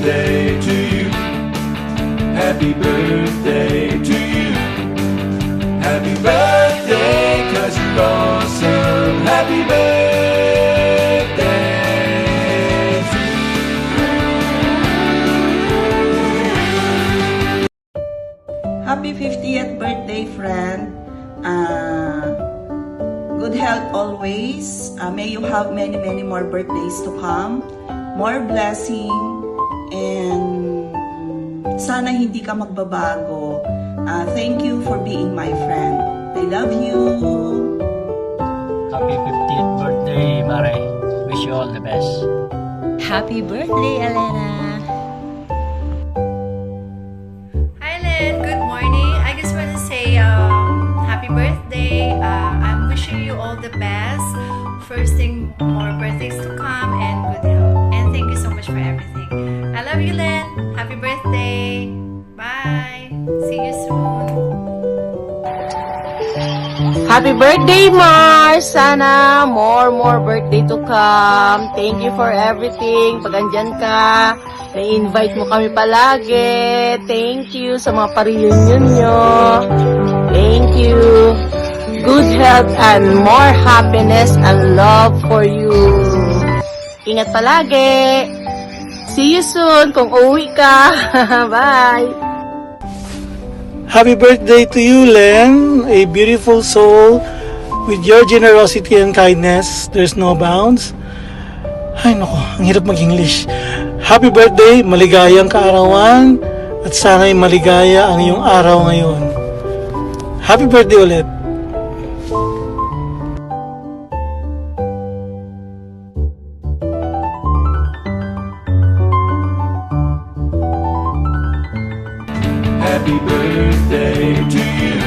birthday to you. Happy birthday to you. Happy birthday, 'cause you're awesome. Happy birthday to you. Happy 50th birthday, friend. Good health always. May you have many more birthdays to come. More blessing. And sana hindi ka magbabago. Thank you for being my friend. I love you. Happy 50th birthday, Mare. Wish you all the best. Happy birthday, Elena! Hi, Len. Good morning. I just want to say happy birthday. I'm wishing you all the best. First thing, more birthdays to come and good health. And thank you so much for everything. I love you, Len. Happy birthday. Bye. See you soon. Happy birthday, Mars! Sana more birthday to come. Thank you for everything. Pag andyan ka, na-invite mo kami palagi. Thank you sa mga pa-reunion nyo. Thank you. Good health and more happiness and love for you. Ingat palagi. See you soon kung uwi ka. Bye! Happy birthday to you, Len, a beautiful soul. With your generosity and kindness, there's no bounds. Ay nako, ang hirap mag-English. Happy birthday, maligayang kaarawan, at sana'y maligaya ang iyong araw ngayon. Happy birthday ulit. Happy birthday to you.